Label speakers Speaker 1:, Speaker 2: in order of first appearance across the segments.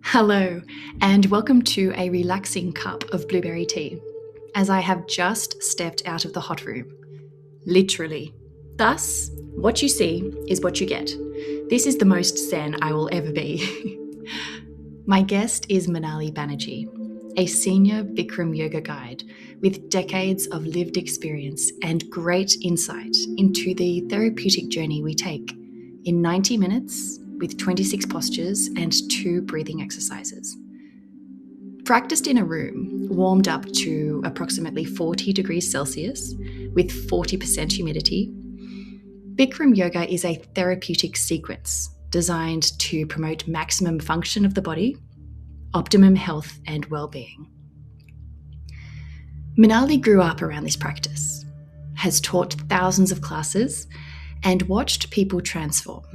Speaker 1: Hello, and welcome to a relaxing cup of blueberry tea, as I have just stepped out of the hot room. Literally. Thus, what you see is what you get. This is the most zen I will ever be. My guest is Manali Banerjee, a senior Bikram yoga guide with decades of lived experience and great insight into the therapeutic journey we take in 90 minutes with 26 postures and 2 breathing exercises. Practiced in a room warmed up to approximately 40 degrees Celsius with 40% humidity, Bikram yoga is a therapeutic sequence designed to promote maximum function of the body, optimum health and well-being. Manali grew up around this practice, has taught thousands of classes, and watched people transform.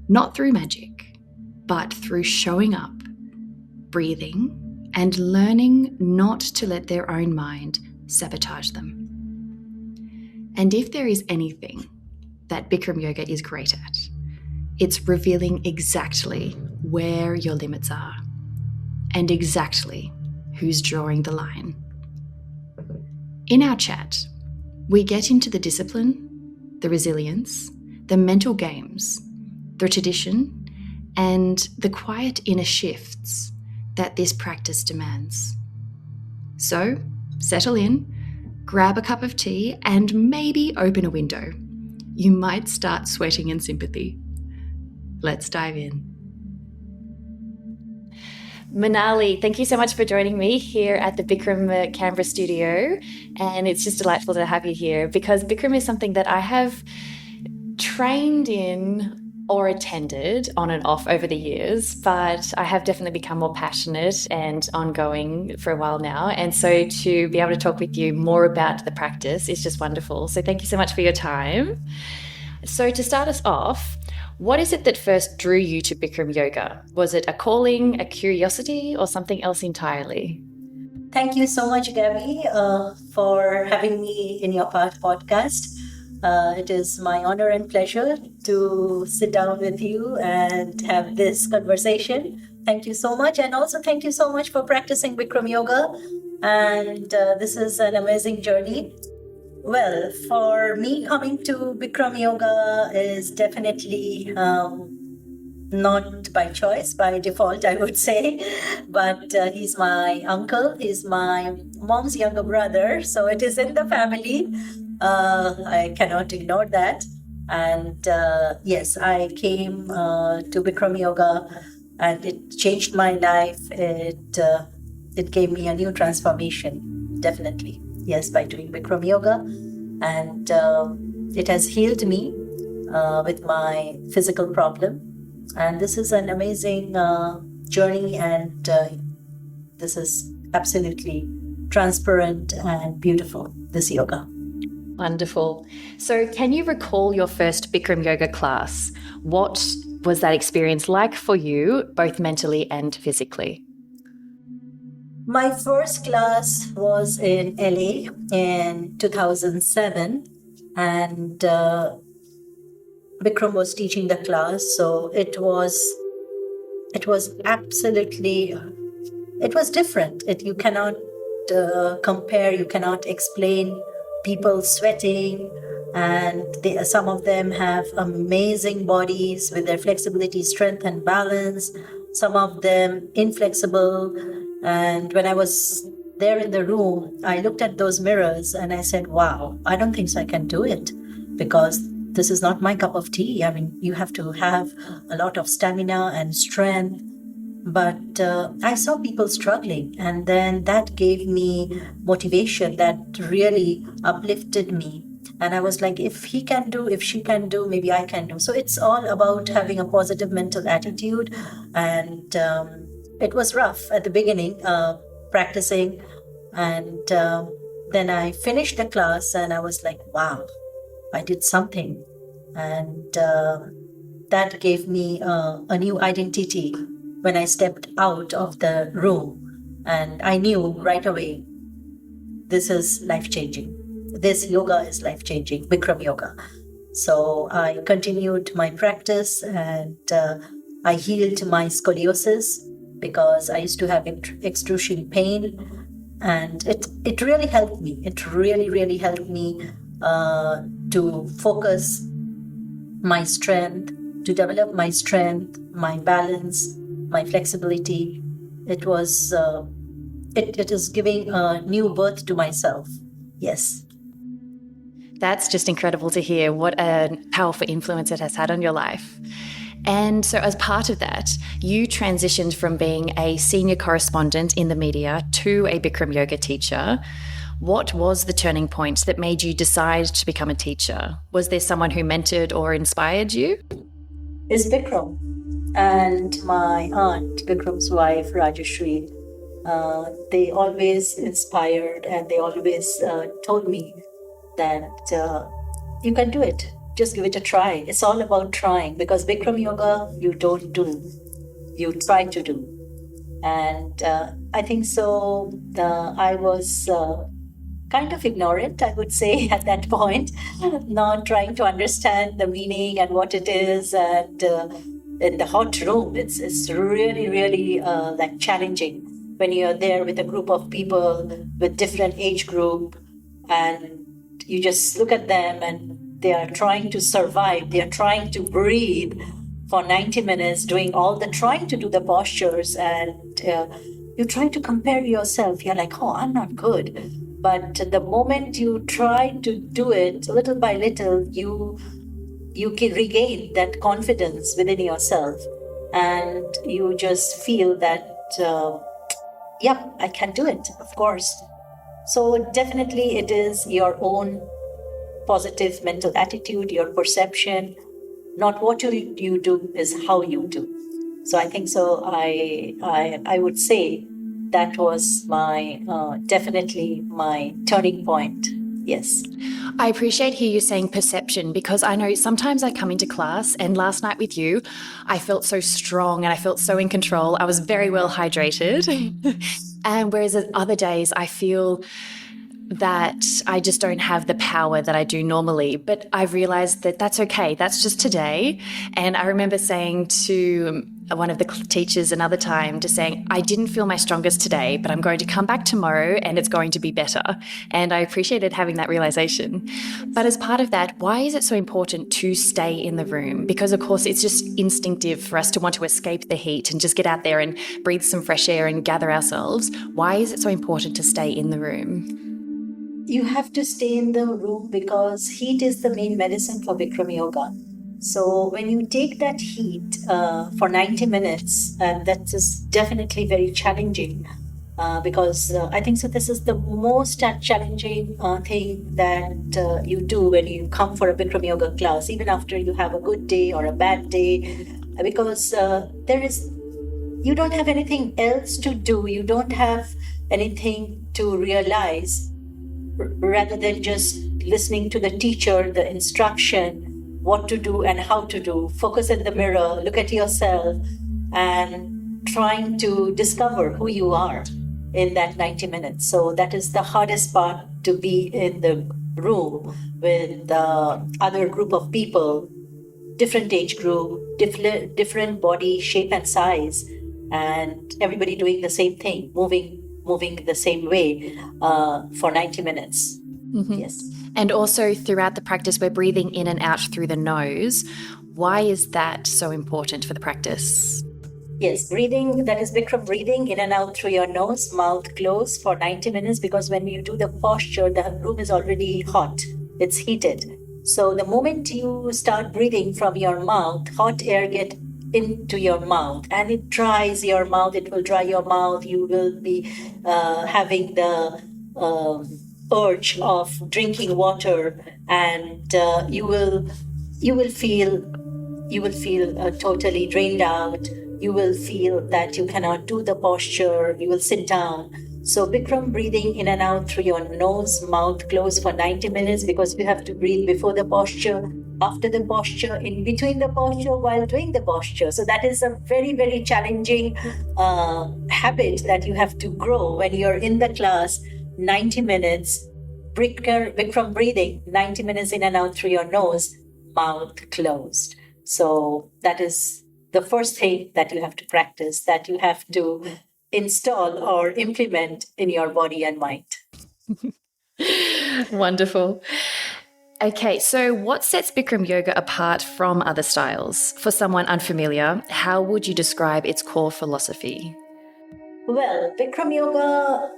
Speaker 1: Not through magic, but through showing up, breathing, and learning not to let their own mind sabotage them. And if there is anything that Bikram yoga is great at, it's revealing exactly where your limits are and exactly who's drawing the line. In our chat, we get into the discipline, the resilience, the mental games, the tradition, and the quiet inner shifts that this practice demands. So, settle in, grab a cup of tea, and maybe open a window. You might start sweating in sympathy. Let's dive in. Manali, thank you so much for joining me here at the Bikram Canberra studio. And it's just delightful to have you here because Bikram is something that I have trained in or attended on and off over the years, but I have definitely become more passionate and ongoing for a while now. And so to be able to talk with you more about the practice is just wonderful. So thank you so much for your time. So to start us off, what is it that first drew you to Bikram yoga? Was it a calling, a curiosity, or something else entirely?
Speaker 2: Thank you so much, Gabby, for having me in your podcast. It is my honor and pleasure to sit down with you and have this conversation. Thank you so much. And also thank you so much for practicing Bikram yoga. And this is an amazing journey. Well, for me, coming to Bikram yoga is definitely not by choice, by default, I would say. But he's my uncle. He's my mom's younger brother. So it is in the family. I cannot ignore that. And yes, I came to Bikram yoga and it changed my life. It gave me a new transformation, definitely. Yes, by doing Bikram yoga. And it has healed me with my physical problem. And this is an amazing journey, and this is absolutely transparent and beautiful, this yoga.
Speaker 1: Wonderful. So can you recall your first Bikram yoga class? What was that experience like for you, both mentally and physically?
Speaker 2: My first class was in LA in 2007, and Bikram was teaching the class. So it was absolutely, it was different. You cannot compare, you cannot explain. People sweating, and some of them have amazing bodies with their flexibility, strength, and balance. Some of them inflexible. And when I was there in the room, I looked at those mirrors and I said, wow, I don't think so I can do it, because this is not my cup of tea. I mean, you have to have a lot of stamina and strength. But I saw people struggling, and then that gave me motivation that really uplifted me. And I was like, if he can do, if she can do, maybe I can do. So it's all about having a positive mental attitude. And it was rough at the beginning, practicing. And then I finished the class and I was like, wow, I did something. And that gave me a new identity when I stepped out of the room. And I knew right away, this is life-changing. This yoga is life-changing, Bikram yoga. So I continued my practice, and I healed my scoliosis. because I used to have excruciating pain, and it really helped me. It really helped me to focus my strength, to develop my strength, my balance, my flexibility. It was it is giving a new birth to myself. Yes.
Speaker 1: That's just incredible to hear what a powerful influence it has had on your life. And so as part of that, you transitioned from being a senior correspondent in the media to a Bikram yoga teacher. What was the turning point that made you decide to become a teacher? Was there someone who mentored or inspired you?
Speaker 2: It's Bikram and my aunt, Bikram's wife, Rajeshri. They always inspired, and they always told me that you can do it. Just give it a try. It's all about trying, because Bikram yoga you don't do, you try to do. And I think so. I was kind of ignorant, I would say, at that point, not trying to understand the meaning and what it is. And in the hot room, it's really like challenging when you're there with a group of people with different age group, and you just look at them and they are trying to survive. They are trying to breathe for 90 minutes, trying to do the postures, and you try to compare yourself. You're like, oh, I'm not good. But the moment you try to do it little by little, you can regain that confidence within yourself, and you just feel that, yep, I can do it, of course. So definitely it is your own positive mental attitude, your perception, not what you do, is how you do. So I think so. I would say that was definitely my turning point. Yes.
Speaker 1: I appreciate you saying perception, because I know sometimes I come into class, and last night with you, I felt so strong and I felt so in control. I was very well hydrated. And whereas other days I feel that I just don't have the power that I do normally. But I've realized that that's okay. That's just today. And I remember saying to one of the teachers another time, just saying, I didn't feel my strongest today, but I'm going to come back tomorrow and it's going to be better. And I appreciated having that realization. But as part of that, why is it so important to stay in the room? Because of course it's just instinctive for us to want to escape the heat and just get out there and breathe some fresh air and gather ourselves. Why is it so important to stay in the room?
Speaker 2: You have to stay in the room because heat is the main medicine for Bikram yoga. So when you take that heat for 90 minutes, that is definitely very challenging, because I think so this is the most challenging thing that you do when you come for a Bikram yoga class, even after you have a good day or a bad day, because you don't have anything else to do. You don't have anything to realize rather than just listening to the teacher, the instruction, what to do and how to do. Focus in the mirror, look at yourself, and trying to discover who you are in that 90 minutes. So that is the hardest part, to be in the room with the other group of people, different age group, different body shape and size, and everybody doing the same thing, moving the same way for 90 minutes.
Speaker 1: Mm-hmm.
Speaker 2: Yes.
Speaker 1: And also throughout the practice, we're breathing in and out through the nose. Why is that so important for the practice?
Speaker 2: Yes, breathing, that is Bikram breathing in and out through your nose, mouth closed for 90 minutes, because when you do the posture, the room is already hot. It's heated. So the moment you start breathing from your mouth, hot air gets into your mouth and it dries your mouth. It will dry your mouth. You will be having the urge of drinking water, and you will feel totally drained out. You will feel that you cannot do the posture. You will sit down. So Bikram breathing in and out through your nose, mouth closed for 90 minutes, because you have to breathe before the posture, after the posture, in between the posture, while doing the posture. So that is a very, very challenging habit that you have to grow when you're in the class. 90 minutes, Bikram breathing, 90 minutes in and out through your nose, mouth closed. So that is the first thing that you have to practice, that you have to install or implement in your body and mind.
Speaker 1: Wonderful. Okay, so what sets Bikram yoga apart from other styles? For someone unfamiliar, how would you describe its core philosophy?
Speaker 2: Well, Bikram Yoga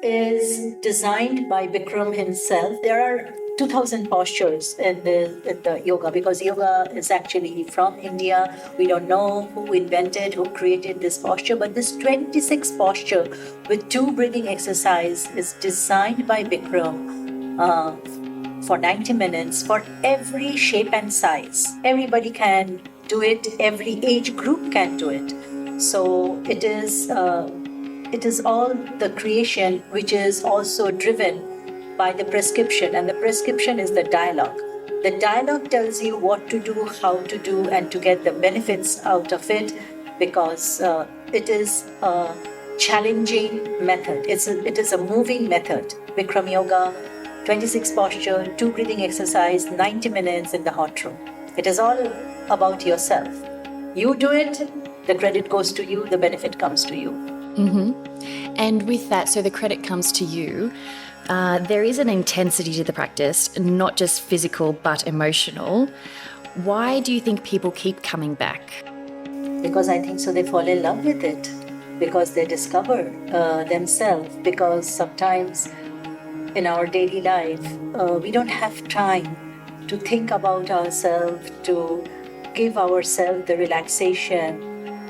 Speaker 2: is designed by Bikram himself. There are 2000 postures in the yoga, because yoga is actually from India. We don't know who invented, who created this posture, but this 26 posture with 2 breathing exercise is designed by Bikram for 90 minutes for every shape and size. Everybody can do it, every age group can do it. So it is all the creation which is also driven by the prescription, and the prescription is the dialogue. The dialogue tells you what to do, how to do, and to get the benefits out of it, because it is a challenging method. It is a moving method. Bikram Yoga, 26 posture, 2 breathing exercise, 90 minutes in the hot room. It is all about yourself. You do it, the credit goes to you, the benefit comes to you.
Speaker 1: Mm-hmm. And with that, so the credit comes to you. There is an intensity to the practice, not just physical but emotional. Why do you think people keep coming back?
Speaker 2: Because I think so they fall in love with it, because they discover themselves, because sometimes in our daily life we don't have time to think about ourselves, to give ourselves the relaxation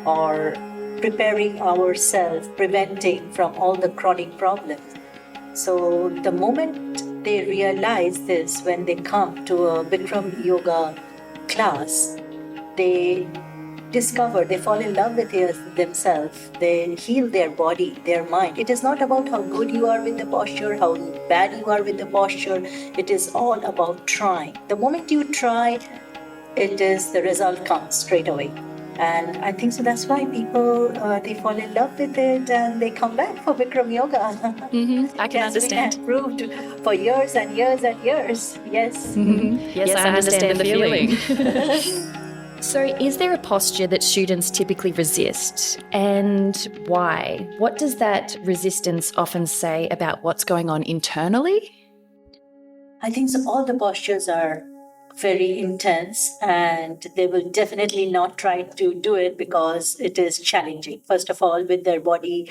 Speaker 2: or preparing ourselves, preventing from all the chronic problems. So the moment they realize this, when they come to a Bikram yoga class, they discover, they fall in love with themselves, they heal their body, their mind. It is not about how good you are with the posture, how bad you are with the posture. It is all about trying. The moment you try, the result comes straight away. And I think so that's why people, they fall in love with it and they come back for Bikram Yoga.
Speaker 1: Mm-hmm. I can understand.
Speaker 2: It has been proved for years and years and years. Yes.
Speaker 1: Mm-hmm. Yes, I understand the feeling. So is there a posture that students typically resist, and why? What does that resistance often say about what's going on internally?
Speaker 2: I think so all the postures are very intense, and they will definitely not try to do it because it is challenging. First of all, with their body,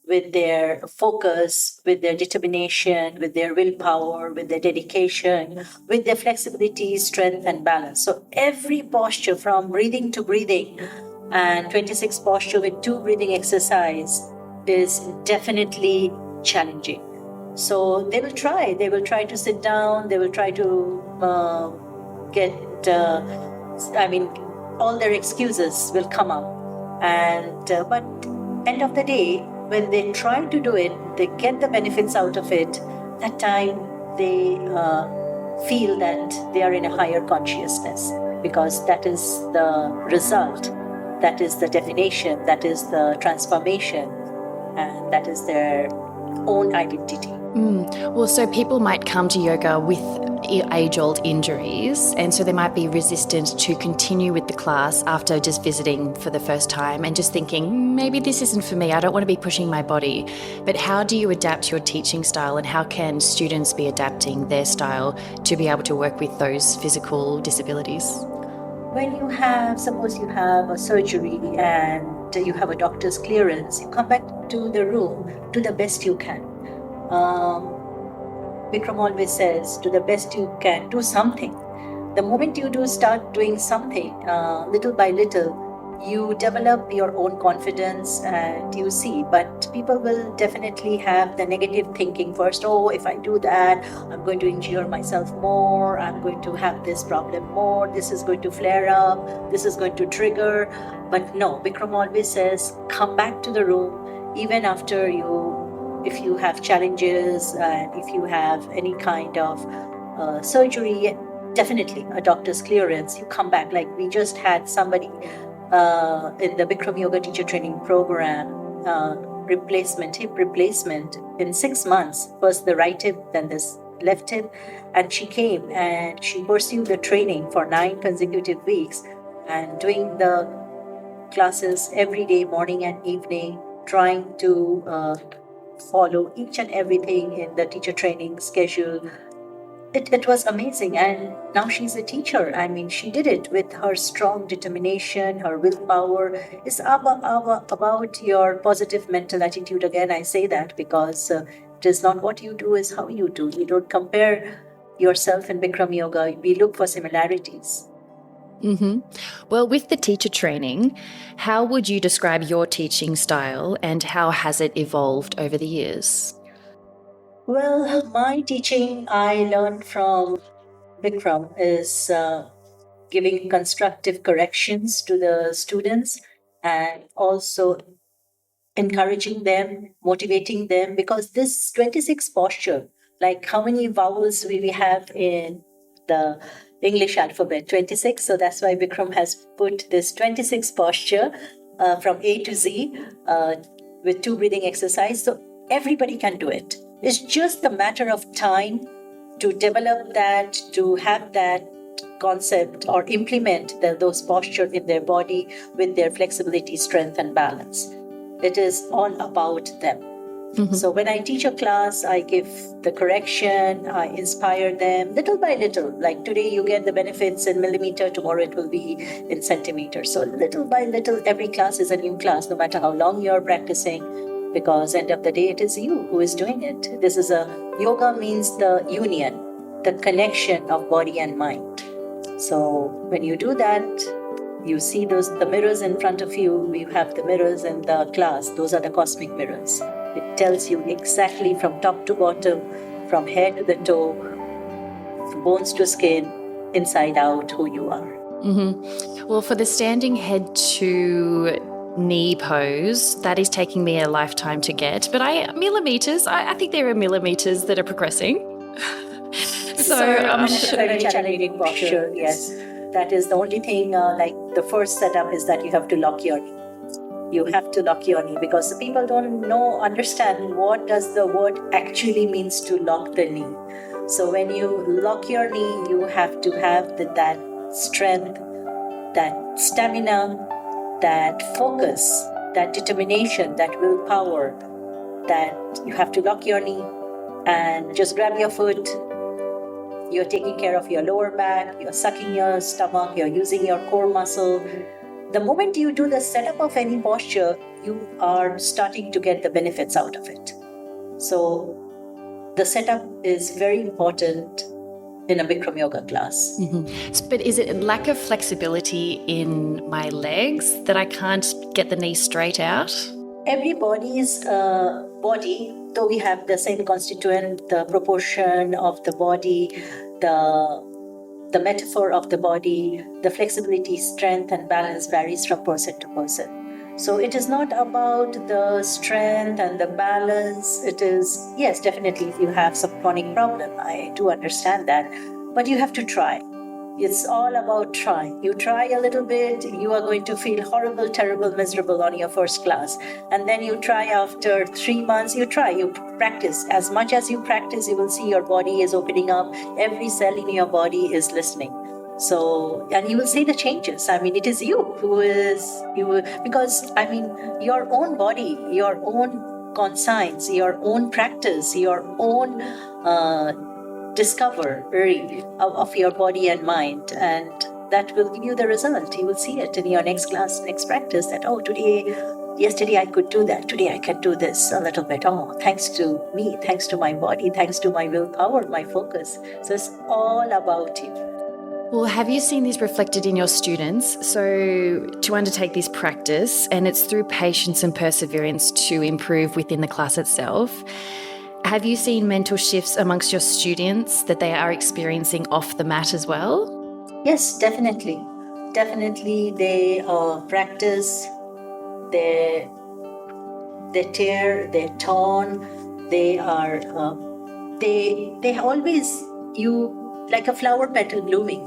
Speaker 2: with their focus, with their determination, with their willpower, with their dedication, with their flexibility, strength, and balance. So every posture, from breathing to breathing, and 26 posture with 2 breathing exercise, is definitely challenging. So they will try. They will try to sit down. They will try to get. All their excuses will come up, and but end of the day, when they try to do it, they get the benefits out of it. That time they feel that they are in a higher consciousness, because that is the result, that is the definition, that is the transformation, and that is their own identity.
Speaker 1: Well, so people might come to yoga with age-old injuries, and so they might be resistant to continue with the class after just visiting for the first time and just thinking, maybe this isn't for me, I don't want to be pushing my body. But how do you adapt your teaching style, and how can students be adapting their style to be able to work with those physical disabilities?
Speaker 2: When suppose you have a surgery and you have a doctor's clearance, you come back to the room, do the best you can. Bikram always says, do the best you can, do something. The moment you start doing something, little by little, you develop your own confidence and you see. But people will definitely have the negative thinking first. Oh, if I do that, I'm going to injure myself more. I'm going to have this problem more. This is going to flare up. This is going to trigger. But no, Bikram always says, come back to the room, even after if you have challenges and if you have any kind of surgery, definitely a doctor's clearance, you come back. Like we just had somebody in the Bikram Yoga teacher training program, hip replacement in 6 months. First the right hip, then this left hip. And she came and she pursued the training for 9 consecutive weeks and doing the classes every day, morning and evening, trying to follow each and everything in the teacher training schedule. It was amazing. And now she's a teacher. I mean, she did it with her strong determination, her willpower. It's about your positive mental attitude. Again, I say that because it is not what you do, is how you do. You don't compare yourself in Bikram Yoga. We look for similarities.
Speaker 1: Well, with the teacher training, how would you describe your teaching style and how has it evolved over the years?
Speaker 2: Well, my teaching I learned from Bikram is giving constructive corrections to the students and also encouraging them, motivating them, because this 26 posture, like how many vowels we have in the English alphabet? 26. So that's why Bikram has put this 26 posture from A to Z with 2 breathing exercise. So everybody can do it. It's just a matter of time to develop that, to have that concept or implement those postures in their body with their flexibility, strength, and balance. It is all about them. So when I teach a class, I give the correction, I inspire them little by little. Like today you get the benefits in millimeter, tomorrow it will be in centimeter. So little by little, every class is a new class, no matter how long you're practicing, because end of the day, it is you who is doing it. This is yoga means the union, the connection of body and mind. So when you do that, you see the mirrors in front of you. We have the mirrors in the class. Those are the cosmic mirrors. It tells you exactly from top to bottom, from head to the toe, from bones to skin, inside out, who you are.
Speaker 1: Well, for the standing head to knee pose, that is taking me a lifetime to get. But millimeters, I think there are millimeters that are progressing.
Speaker 2: So I'm sure very challenging posture, yes. That is the only thing, like the first setup is that you have to lock your knee. You have to lock your knee because the people don't understand what does the word actually means to lock the knee. So when you lock your knee, you have to have that strength, that stamina, that focus, that determination, that willpower, that you have to lock your knee and just grab your foot. You're taking care of your lower back, you're sucking your stomach, you're using your core muscle. The moment you do the setup of any posture, you are starting to get the benefits out of it. So the setup is very important in a Bikram yoga class.
Speaker 1: But is it lack of flexibility in my legs that I can't get the knee straight out?
Speaker 2: Everybody's body, though we have the same constituent, the proportion of the body, the metaphor of the body, the flexibility, strength, and balance varies from person to person. So it is not about the strength and the balance. It is, yes, definitely if you have some chronic problem, I do understand that, but you have to try. It's all about trying. You try a little bit, you are going to feel horrible, terrible, miserable on your first class. And then you try after 3 months, you practice. As much as you practice, you will see your body is opening up. Every cell in your body is listening. So, and you will see the changes. I mean, it is you because I mean, your own body, your own conscience, your own practice, your own discovery of your body and mind, and that will give you the result. You will see it in your next class, next practice, that yesterday I could do that, today I can do this a little bit. Thanks to me, thanks to my body, thanks to my willpower, my focus. So it's all about you.
Speaker 1: Well, have you seen this reflected in your students? So to undertake this practice, and it's through patience and perseverance to improve within the class itself. Have you seen mental shifts amongst your students that they are experiencing off the mat as well?
Speaker 2: Yes, definitely. Definitely they practice, they tear, they torn, they are, they always, like a flower petal blooming.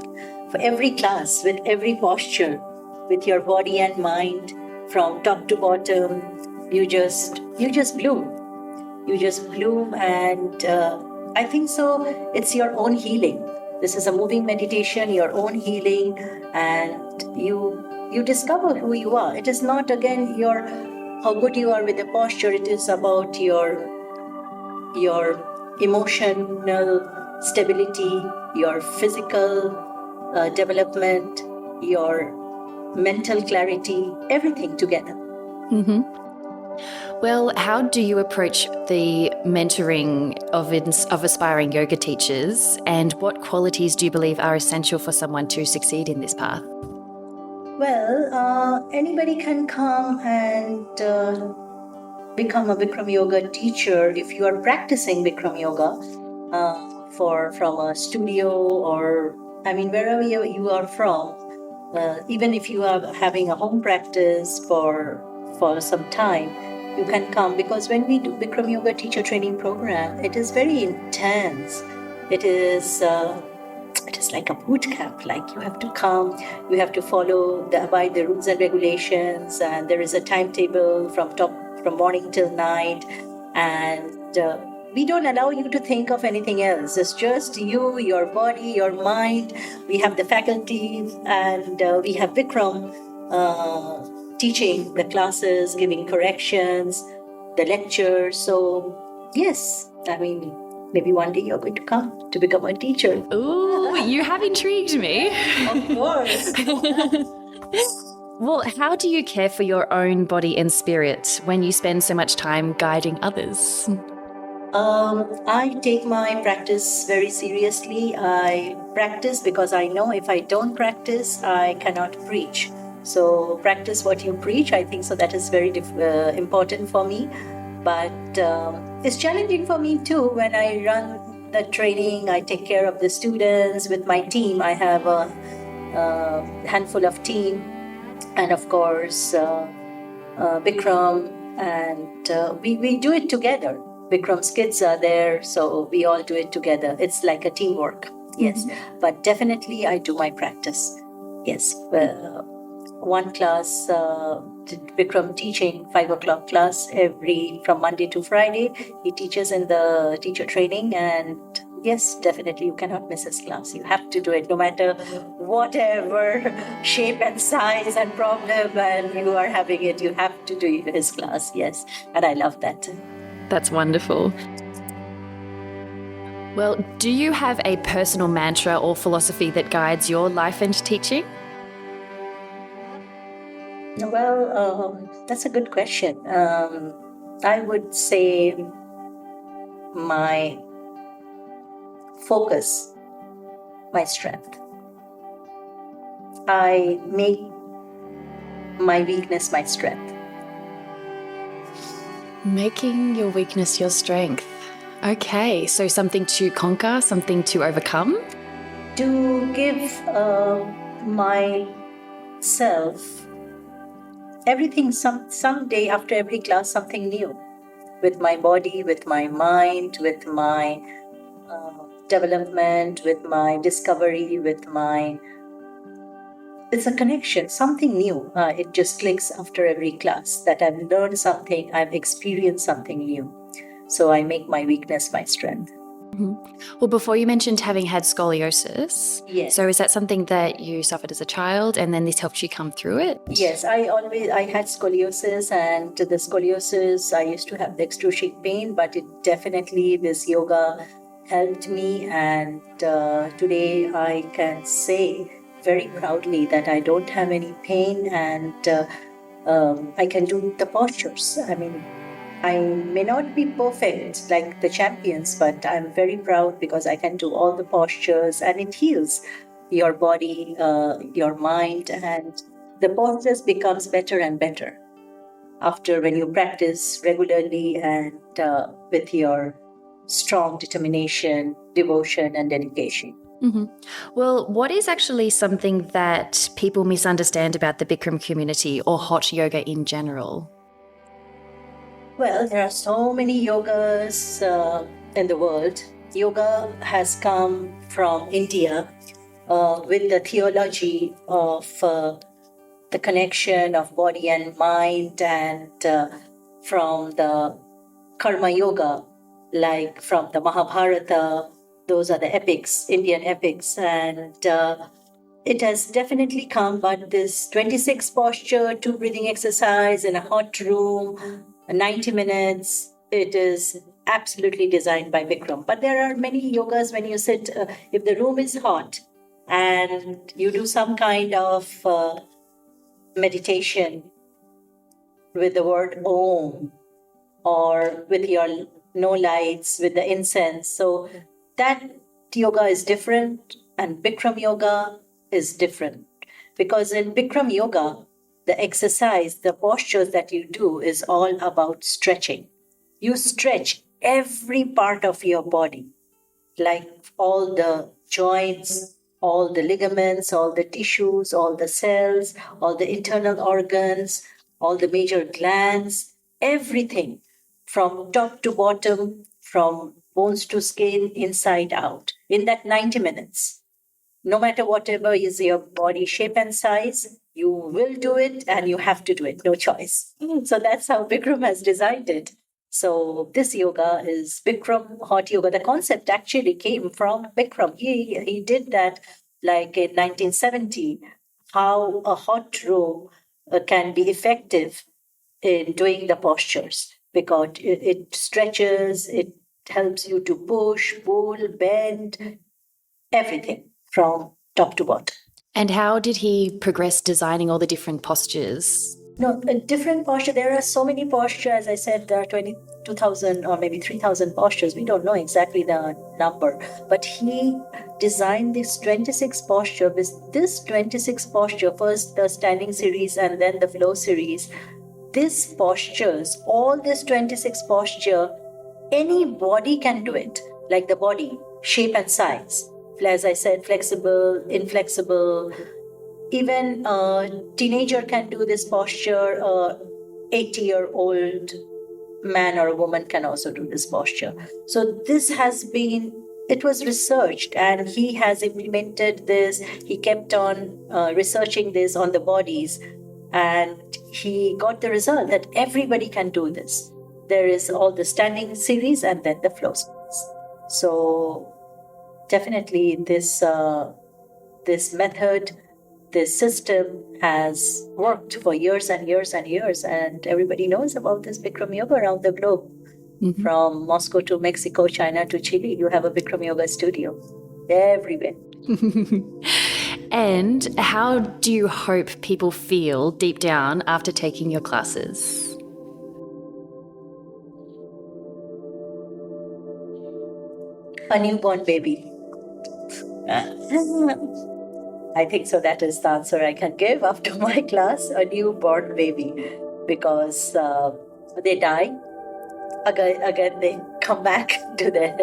Speaker 2: For every class, with every posture, with your body and mind, from top to bottom, you just bloom. You just bloom, and I think so. It's your own healing. This is a moving meditation, your own healing, and you you discover who you are. It is not, again, how good you are with the posture. It is about your emotional stability, your physical development, your mental clarity, everything together.
Speaker 1: Mm-hmm. Well, how do you approach the mentoring of aspiring yoga teachers, and what qualities do you believe are essential for someone to succeed in this path?
Speaker 2: Well, anybody can come and become a Bikram yoga teacher if you are practicing Bikram yoga from a studio, or wherever you are from. Even if you are having a home practice for some time, you can come, because when we do Bikram yoga teacher training program, it is very intense. It is. It is like a boot camp. Like, you have to come, you have to abide the rules and regulations, and there is a timetable from morning till night, and we don't allow you to think of anything else. It's just you, your body, your mind. We have the faculty, and we have Bikram teaching the classes, giving corrections, the lectures. So yes, maybe one day you're going to come to become a teacher.
Speaker 1: Ooh, you have intrigued me.
Speaker 2: Of course.
Speaker 1: Well, how do you care for your own body and spirit when you spend so much time guiding others?
Speaker 2: I take my practice very seriously. I practice because I know if I don't practice, I cannot preach. So practice what you preach. I think so that is very important for me. But it's challenging for me too. When I run the training, I take care of the students with my team. I have a handful of team, and of course Bikram, and we do it together. Bikram's kids are there, so we all do it together. It's like a teamwork. Yes, but definitely I do my practice. Yes, one class, Bikram teaching 5 o'clock class from Monday to Friday. He teaches in the teacher training, and yes, definitely you cannot miss his class. You have to do it, no matter whatever shape and size and problem and you are having it. You have to do his class. Yes, and I love that.
Speaker 1: That's wonderful. Well, do you have a personal mantra or philosophy that guides your life and teaching?
Speaker 2: Well, that's a good question. I would say my focus, my strength. I make my weakness my strength.
Speaker 1: Making your weakness your strength. Okay, so something to conquer, something to overcome?
Speaker 2: To give myself everything, someday after every class, something new. With my body, with my mind, with my development, with my discovery, it's a connection, something new. It just clicks after every class that I've learned something, I've experienced something new. So I make my weakness my strength.
Speaker 1: Mm-hmm. Well, before you mentioned having had scoliosis.
Speaker 2: Yes.
Speaker 1: So is that something that you suffered as a child and then this helped you come through it?
Speaker 2: Yes, I had scoliosis, and the scoliosis, I used to have the excruciating pain, but this yoga helped me, and today I can say very proudly that I don't have any pain, and I can do the postures. I may not be perfect like the champions, but I'm very proud because I can do all the postures, and it heals your body, your mind, and the postures becomes better and better after when you practice regularly and with your strong determination, devotion, and dedication.
Speaker 1: Mm-hmm. Well, what is actually something that people misunderstand about the Bikram community or hot yoga in general?
Speaker 2: Well, there are so many yogas in the world. Yoga has come from India with the theology of the connection of body and mind, and from the karma yoga, like from the Mahabharata. Those are the epics, Indian epics, and it has definitely come, but this 26 posture, two breathing exercise in a hot room, 90 minutes, it is absolutely designed by Bikram. But there are many yogas when you sit, if the room is hot and you do some kind of meditation with the word Om, or with your no lights, with the incense. So that yoga is different, and Bikram yoga is different. Because in Bikram yoga, the exercise, the postures that you do is all about stretching. You stretch every part of your body, like all the joints, all the ligaments, all the tissues, all the cells, all the internal organs, all the major glands, everything from top to bottom, from bones to skin, inside out, in that 90 minutes. No matter whatever is your body shape and size, you will do it and you have to do it, no choice. So that's how Bikram has designed it. So this yoga is Bikram hot yoga. The concept actually came from Bikram. He did that like in 1970, how a hot room can be effective in doing the postures, because it stretches, it helps you to push, pull, bend, everything from top to bottom.
Speaker 1: And how did he progress designing all the different postures?
Speaker 2: No, a different posture. There are so many postures. As I said, there are 22,000 or maybe 3,000 postures. We don't know exactly the number. But he designed this 26 posture. With this 26 posture, first the standing series and then the flow series. These postures, all this 26 posture, any body can do it. Like the body, shape and size. As I said, flexible, inflexible. Even a teenager can do this posture. 80-year-old man or a woman can also do this posture. So this has been, it was researched, and he has implemented this. He kept on researching this on the bodies, and he got the result that everybody can do this. There is all the standing series and then the flow series. So definitely this method, this system has worked for years and years and years, and everybody knows about this Bikram yoga around the globe. Mm-hmm. From Moscow to Mexico, China to Chile, you have a Bikram yoga studio everywhere.
Speaker 1: And how do you hope people feel deep down after taking your classes?
Speaker 2: A newborn baby. I think so. That is the answer I can give after my class. A newborn baby, because they die. Again, they come back to their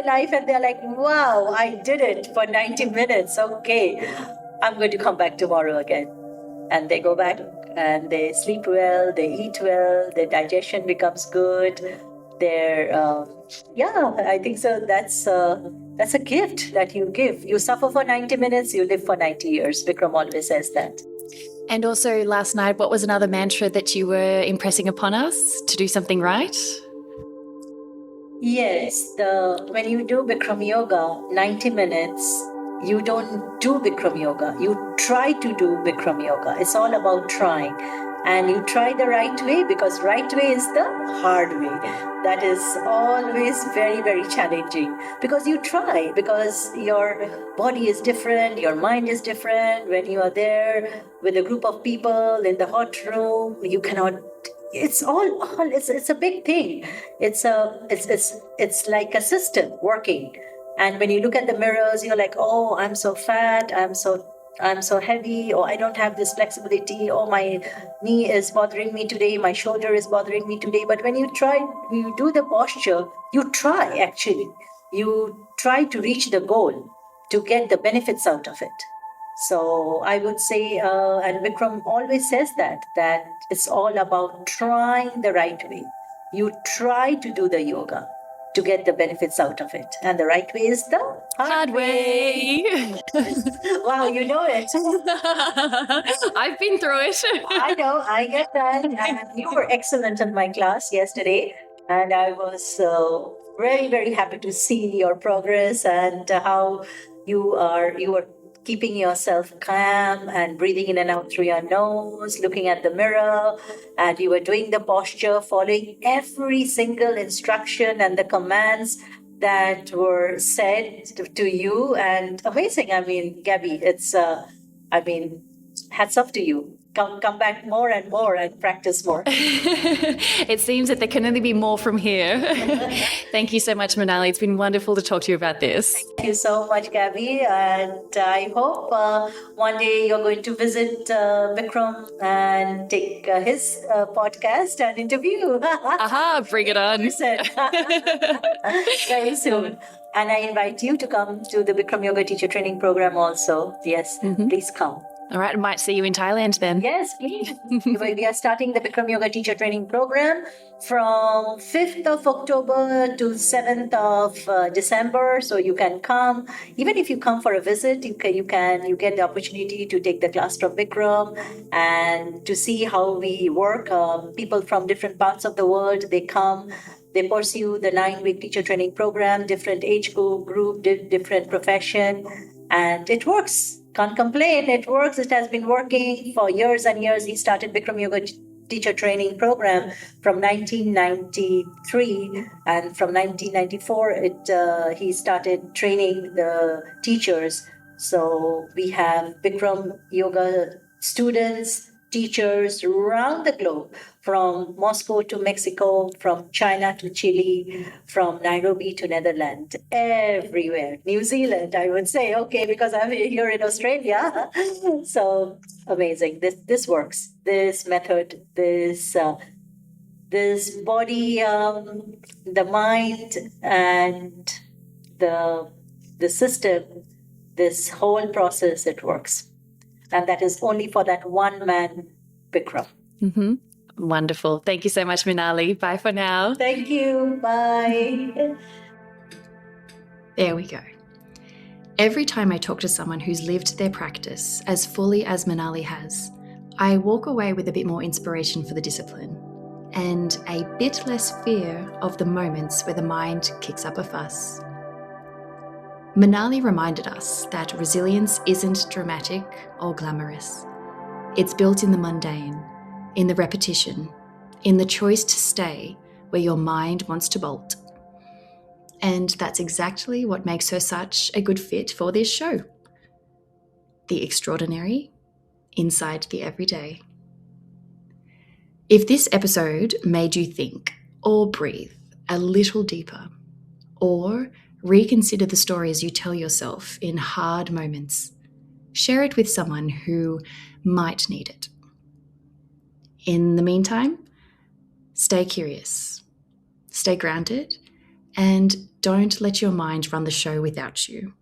Speaker 2: life, and they're like, "Wow, I did it for 90 minutes. Okay, I'm going to come back tomorrow again." And they go back and they sleep well, they eat well, their digestion becomes good. I think so. That's a gift that you give. You suffer for 90 minutes, you live for 90 years. Bikram always says that.
Speaker 1: And also last night, what was another mantra that you were impressing upon us to do something right?
Speaker 2: Yes, when you do Bikram yoga, 90 minutes, you don't do Bikram yoga. You try to do Bikram yoga. It's all about trying. And you try the right way, because right way is the hard way. That is always very, very challenging, because you try, because your body is different, your mind is different. When you are there with a group of people in the hot room, you cannot. It's a big thing. It's like a system working. And when you look at the mirrors, you're like, oh, I'm so fat, I'm so heavy, or I don't have this flexibility, or my knee is bothering me today, my shoulder is bothering me today. But when you do the posture, you try actually. You try to reach the goal, to get the benefits out of it. So I would say, and Bikram always says that it's all about trying the right way. You try to do the yoga to get the benefits out of it. And the right way is the
Speaker 1: hard way.
Speaker 2: Wow, you know it.
Speaker 1: I've been through it.
Speaker 2: I know, I get that. And you were excellent in my class yesterday. And I was very, very happy to see your progress and how you were keeping yourself calm and breathing in and out through your nose, looking at the mirror, and you were doing the posture, following every single instruction and the commands that were said to you. And amazing. I mean, Gabby, hats off to you. Come back more and more and practice more.
Speaker 1: It seems that there can only be more from here. Thank you so much, Manali. It's been wonderful to talk to you about this.
Speaker 2: Thank you so much, Gabby. And I hope one day you're going to visit Bikram and take his podcast and interview.
Speaker 1: Aha, bring it on.
Speaker 2: Very soon. And I invite you to come to the Bikram Yoga Teacher Training Program also. Yes, please come.
Speaker 1: All right, I might see you in Thailand then.
Speaker 2: Yes, please. We are starting the Bikram Yoga Teacher Training Program from 5th of October to 7th of December. So you can come. Even if you come for a visit, you get the opportunity to take the class from Bikram and to see how we work. People from different parts of the world, they come. They pursue the 9-week teacher training program, different age group, different profession, and it works. Can't complain. It works. It has been working for years and years. He started Bikram Yoga Teacher Training Program from 1993, and from 1994, he started training the teachers. So we have Bikram Yoga students, teachers around the globe, from Moscow to Mexico, from China to Chile, from Nairobi to Netherlands, everywhere. New Zealand, I would say, okay, because I'm here in Australia. So amazing. This works. This method, this body, the mind, and the system, this whole process, it works. And that is only for that one man, Bikram.
Speaker 1: Wonderful. Thank you so much, Manali. Bye for now.
Speaker 2: Thank you. Bye.
Speaker 1: There we go. Every time I talk to someone who's lived their practice as fully as Manali has, I walk away with a bit more inspiration for the discipline and a bit less fear of the moments where the mind kicks up a fuss. Manali reminded us that resilience isn't dramatic or glamorous. It's built in the mundane, in the repetition, in the choice to stay where your mind wants to bolt. And that's exactly what makes her such a good fit for this show. The extraordinary inside the everyday. If this episode made you think or breathe a little deeper, or reconsider the stories you tell yourself in hard moments, share it with someone who might need it. In the meantime, stay curious, stay grounded, and don't let your mind run the show without you.